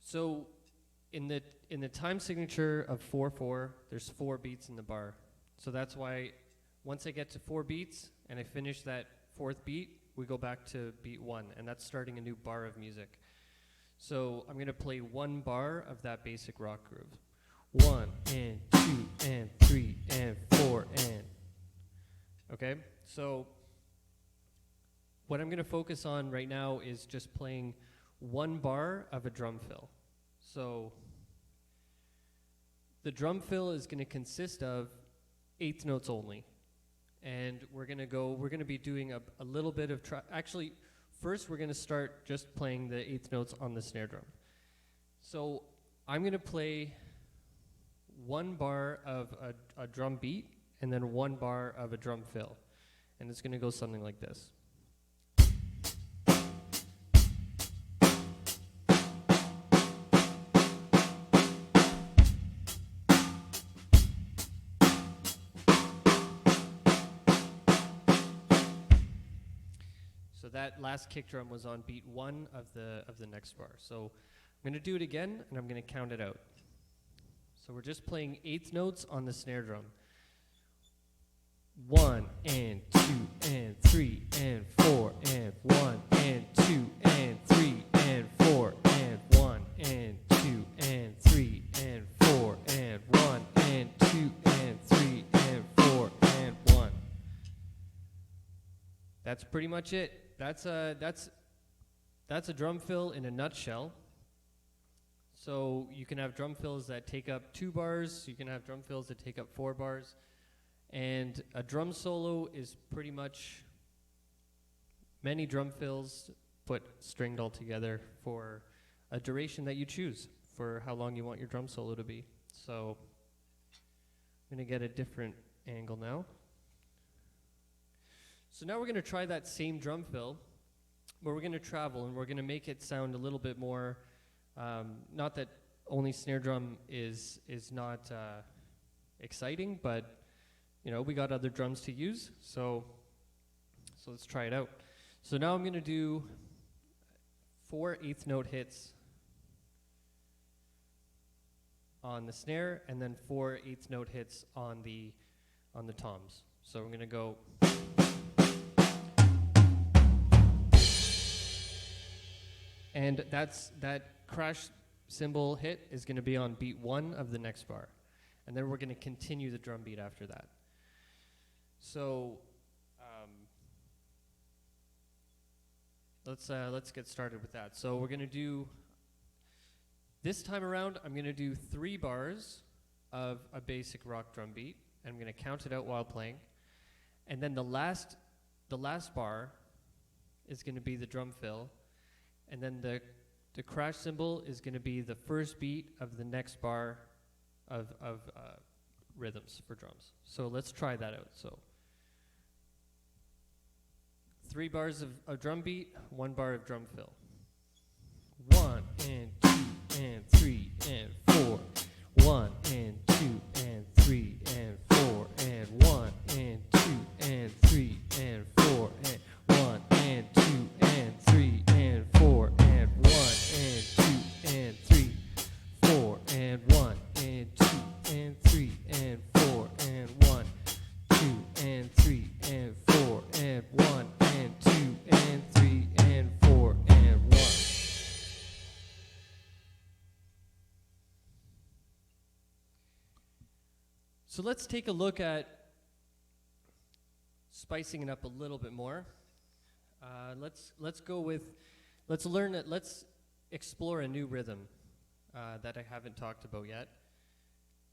So in the time signature of 4/4, there's 4 beats in the bar. So that's why once I get to 4 beats and I finish that 4th beat, we go back to beat 1, and that's starting a new bar of music. So I'm gonna play 1 bar of that basic rock groove. 1 and 2 and 3 and 4 and. Okay, so what I'm gonna focus on right now is just playing 1 bar of a drum fill. So the drum fill is gonna consist of 8th notes only. And we're gonna be doing a little bit of, actually, first we're gonna start just playing the 8th notes on the snare drum. So I'm gonna play 1 bar of a drum beat and then 1 bar of a drum fill. And it's gonna go something like this. So that last kick drum was on beat 1 of the next bar. So I'm gonna do it again, and I'm gonna count it out. So we're just playing 8th notes on the snare drum. 1 and 2 and 3 and 4 and 1 and 2 and 3 and 4 and 1 and 2 and 3 and 4 and 1 and 2 and 3 and 4 and 1. That's pretty much it. That's a drum fill in a nutshell. So you can have drum fills that take up 2 bars, you can have drum fills that take up 4 bars, and a drum solo is pretty much many drum fills put stringed all together for a duration that you choose for how long you want your drum solo to be. So I'm gonna get a different angle now. So now we're gonna try that same drum fill, where we're gonna travel and we're gonna make it sound a little bit more, not that only snare drum is not exciting, but you know, we got other drums to use, so let's try it out. So now I'm gonna do 4 8th note hits on the snare, and then 4 8th note hits on the toms. So we're gonna go. And that crash cymbal hit is going to be on beat 1 of the next bar. And then we're going to continue the drum beat after that. So let's get started with that. So we're going to do, this time around, I'm going to do 3 bars of a basic rock drum beat. And I'm going to count it out while playing. And then the last bar is going to be the drum fill. And then the crash cymbal is going to be the first beat of the next bar of rhythms for drums. So let's try that out. So 3 bars of drum beat, 1 bar of drum fill. 1 and 2 and 3 and 4. 1 and 2 and 3 and 4 and 1 and 2 and 3 and 4 and 1 and 2 and 3 and 4 and 1 and 2 and 3, 4 and 1 and 2 and 3 and 4 and 1, 2 and 3 and 4 and 1 and 2 and 3 and 4 and 1. So let's take a look at spicing it up a little bit more. Let's explore a new rhythm that I haven't talked about yet.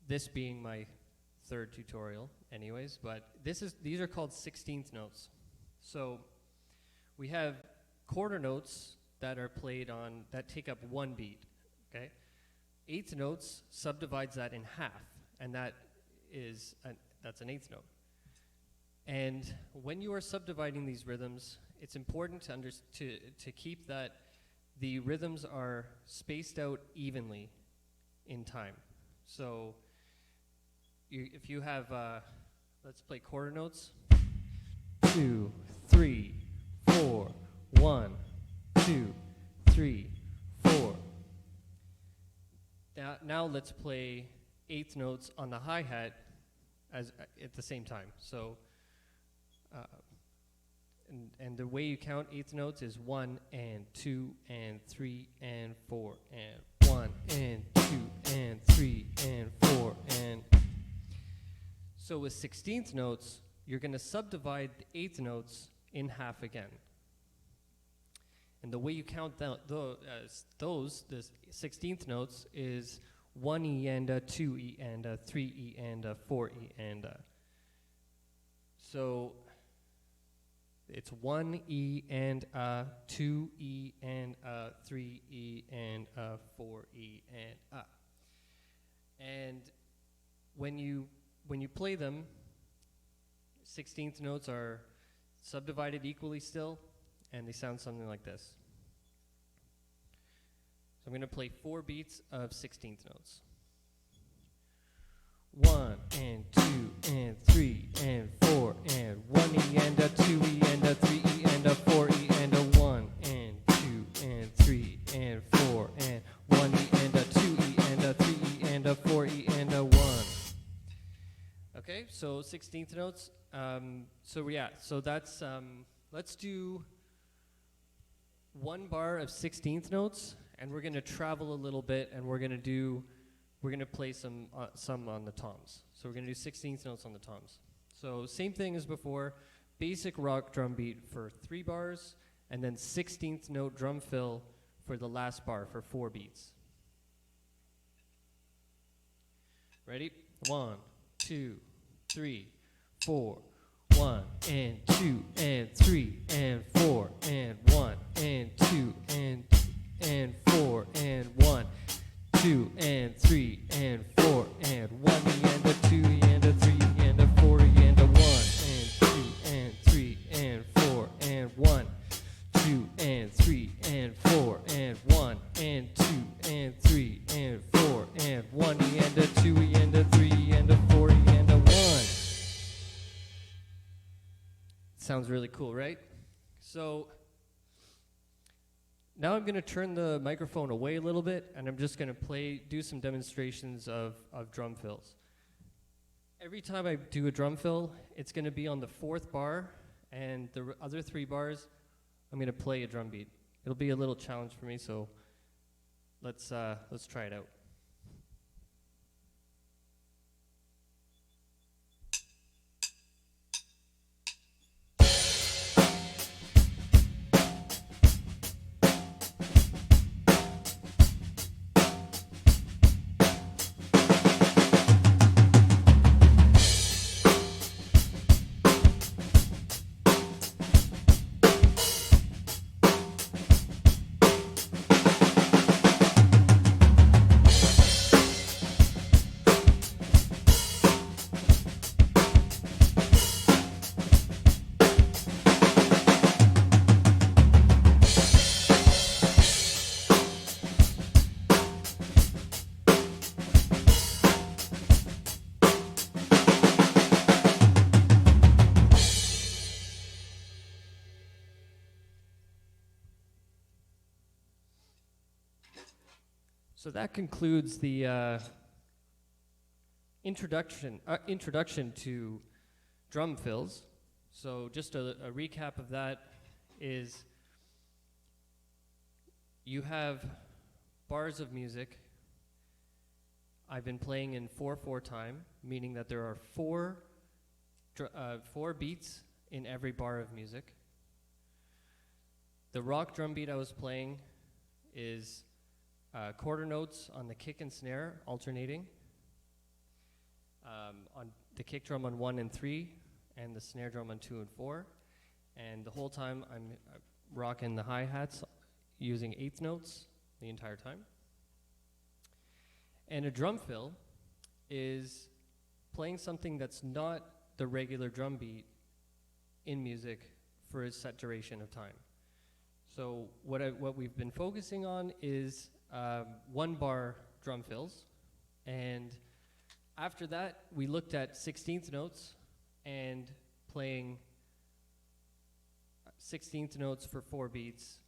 This being my 3rd tutorial anyways, but these are called 16th notes. So we have quarter notes that are played on, that take up 1 beat, okay? 8th notes subdivides that in half, and that's an 8th note. And when you are subdividing these rhythms, it's important to keep that the rhythms are spaced out evenly in time. So if you have, let's play quarter notes. 2, 3, 4, 1, 2, 3, 4. Now let's play eighth notes on the hi-hat at the same time. So, and the way you count eighth notes is 1 and 2 and 3 and 4 and 1 and 2 and 3 and 4 and. So with 16th notes, you're going to subdivide the eighth notes in half again. And the way you count the 16th notes is 1 E and a, 2 E and a, 3 E and a, 4 E and a. So it's 1 E and a, 2 E and a, 3 E and a, 4 E and a. And when you play them, 16th notes are subdivided equally still, and they sound something like this. So I'm going to play 4 beats of 16th notes. 1 and 2 and 3 and 4 and 1 E and a, 2 E and a, 3 E and a, 4 E and a, 1 and 2 and 3 and 4 and 1 E and a, 2 E and a, 3 E and a, 4 E and a, 1. Okay, so 16th notes. So that's, let's do 1 bar of 16th notes, and we're going to travel a little bit, and we're going to play some on the toms. So we're going to do 16th notes on the toms. So same thing as before, basic rock drum beat for 3 bars, and then 16th note drum fill for the last bar for 4 beats. Ready? 1, 2, 3, 4. 1 and 2 and 3 and 4 and 1 and 2 and 4 and 1, 2 and 3 and 4 and 1 E and a, 2 E and a, 3 E and a, 4 E and a, 1 and 2 and 3 and 4 and 1, 2 and 3 and 4 and 1 and 2 and 3 and 4 and 1 E and a, 2 E and a, 3 E and a, 4 E and a, 1. Sounds really cool, right? So now I'm going to turn the microphone away a little bit, and I'm just going to do some demonstrations of drum fills. Every time I do a drum fill, it's going to be on the 4th bar, and the other 3 bars, I'm going to play a drum beat. It'll be a little challenge for me, so let's try it out. So that concludes the introduction to drum fills. So just a recap of that is you have bars of music. I've been playing in 4/4 time, meaning that there are 4 beats in every bar of music. The rock drum beat I was playing is quarter notes on the kick and snare alternating, on the kick drum on 1 and 3, and the snare drum on 2 and 4. And the whole time I'm rocking the hi-hats using 8th notes the entire time. And a drum fill is playing something that's not the regular drum beat in music for a set duration of time. So what we've been focusing on is 1 bar drum fills, and after that we looked at 16th notes and playing 16th notes for 4 beats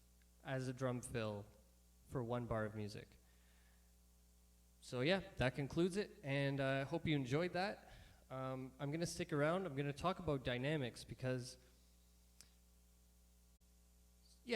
as a drum fill for 1 bar of music. So yeah, that concludes it, and I hope you enjoyed that. I'm going to stick around. I'm going to talk about dynamics because